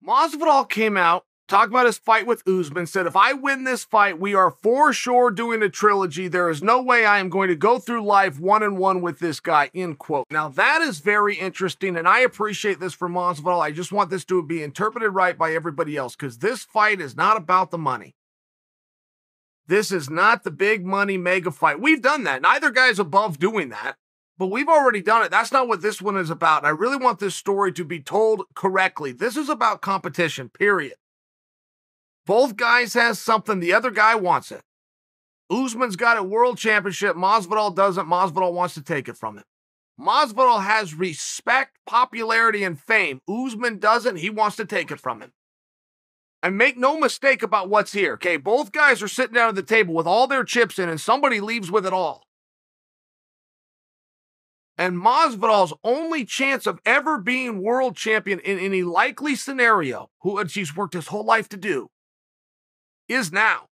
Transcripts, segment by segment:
Masvidal came out, talked about his fight with Usman, said, if I win this fight, we are for sure doing a trilogy. There is no way I am going to go through life one-on-one with this guy, end quote. Now, that is very interesting, and I appreciate this from Masvidal. I just want this to be interpreted right by everybody else, because this fight is not about the money. This is not the big money mega fight. We've done that. Neither guy's above doing that. But we've already done it. That's not what this one is about. I really want this story to be told correctly. This is about competition, period. Both guys has something. The other guy wants it. Usman's got a world championship. Masvidal doesn't. Masvidal wants to take it from him. Masvidal has respect, popularity, and fame. Usman doesn't. He wants to take it from him. And make no mistake about what's here, okay? Both guys are sitting down at the table with all their chips in, and somebody leaves with it all. And Masvidal's only chance of ever being world champion in any likely scenario, which he's worked his whole life to do, is now.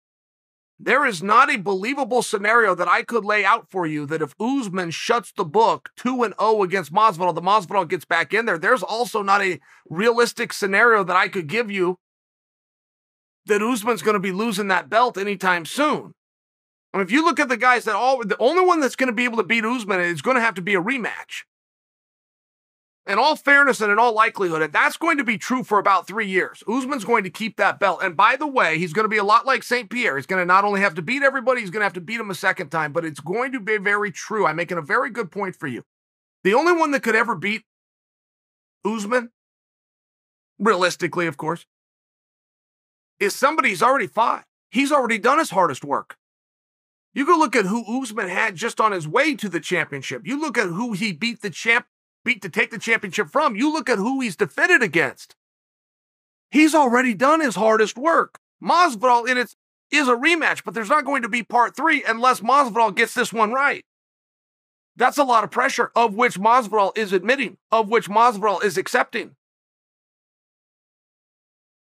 There is not a believable scenario that I could lay out for you that if Usman shuts the book 2-0 against Masvidal, the Masvidal gets back in there. There's also not a realistic scenario that I could give you that Usman's going to be losing that belt anytime soon. And if you look at the guys the only one that's going to be able to beat Usman is going to have to be a rematch. In all fairness and in all likelihood, and that's going to be true for about 3 years. Usman's going to keep that belt. And by the way, he's going to be a lot like St. Pierre. He's going to not only have to beat everybody, he's going to have to beat him a second time, but it's going to be very true. I'm making a very good point for you. The only one that could ever beat Usman, realistically, of course, is somebody he's already fought. He's already done his hardest work. You go look at who Usman had just on his way to the championship. You look at who he beat to take the championship from. You look at who he's defended against. He's already done his hardest work. Masvidal is a rematch, but there's not going to be part 3 unless Masvidal gets this one right. That's a lot of pressure, of which Masvidal is admitting, of which Masvidal is accepting.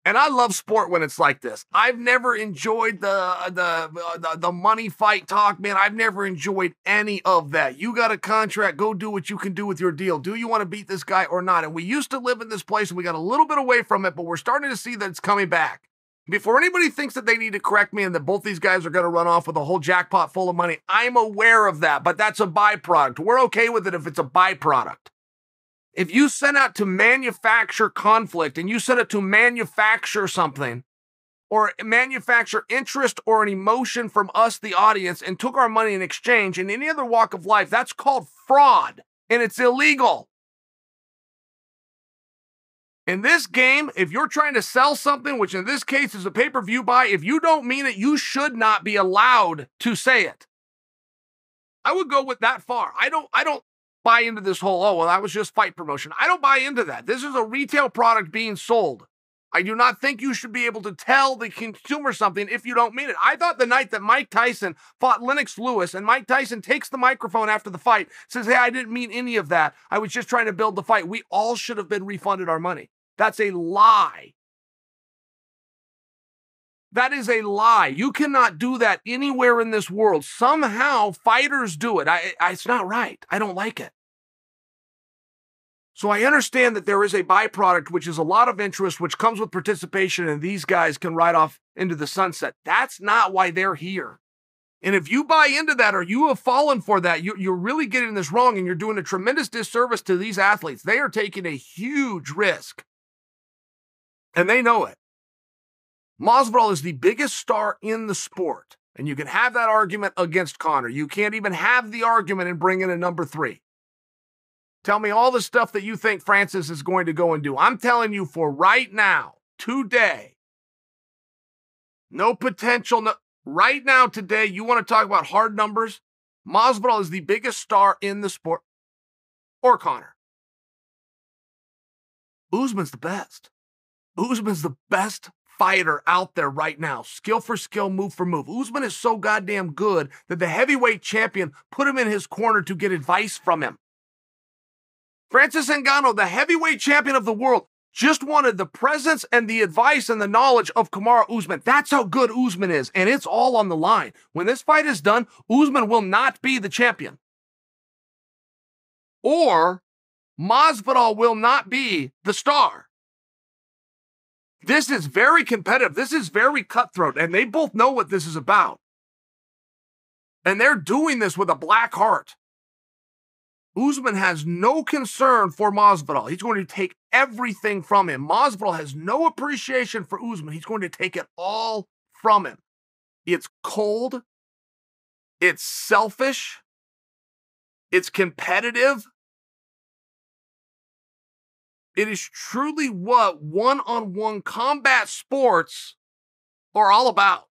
And I love sport when it's like this. I've never enjoyed the money fight talk, man. I've never enjoyed any of that. You got a contract, go do what you can do with your deal. Do you want to beat this guy or not? And we used to live in this place and we got a little bit away from it, but we're starting to see that it's coming back. Before anybody thinks that they need to correct me and that both these guys are going to run off with a whole jackpot full of money, I'm aware of that, but that's a byproduct. We're okay with it if it's a byproduct. If you set out to manufacture conflict and you set out to manufacture something or manufacture interest or an emotion from us, the audience, and took our money in exchange in any other walk of life, that's called fraud and it's illegal. In this game, if you're trying to sell something, which in this case is a pay-per-view buy, if you don't mean it, you should not be allowed to say it. I would go with that far. I don't buy into this whole, oh, well, that was just fight promotion. I don't buy into that. This is a retail product being sold. I do not think you should be able to tell the consumer something if you don't mean it. I thought the night that Mike Tyson fought Lennox Lewis and Mike Tyson takes the microphone after the fight, says, hey, I didn't mean any of that. I was just trying to build the fight. We all should have been refunded our money. That's a lie. That is a lie. You cannot do that anywhere in this world. Somehow fighters do it. It's not right. I don't like it. So I understand that there is a byproduct, which is a lot of interest, which comes with participation, and these guys can ride off into the sunset. That's not why they're here. And if you buy into that or you have fallen for that, you're really getting this wrong, and you're doing a tremendous disservice to these athletes. They are taking a huge risk, and they know it. Masvidal is the biggest star in the sport, and you can have that argument against Conor. You can't even have the argument and bring in a number 3. Tell me all the stuff that you think Francis is going to go and do. I'm telling you for right now, today, no potential. Right now, today, you want to talk about hard numbers? Masvidal is the biggest star in the sport, or Conor. Usman's the best. Usman's the best fighter out there right now. Skill for skill, move for move. Usman is so goddamn good that the heavyweight champion put him in his corner to get advice from him. Francis Ngannou, the heavyweight champion of the world, just wanted the presence and the advice and the knowledge of Kamaru Usman. That's how good Usman is, and it's all on the line. When this fight is done, Usman will not be the champion. Or Masvidal will not be the star. This is very competitive. This is very cutthroat, and they both know what this is about. And they're doing this with a black heart. Usman has no concern for Masvidal. He's going to take everything from him. Masvidal has no appreciation for Usman. He's going to take it all from him. It's cold. It's selfish. It's competitive. It is truly what one-on-one combat sports are all about.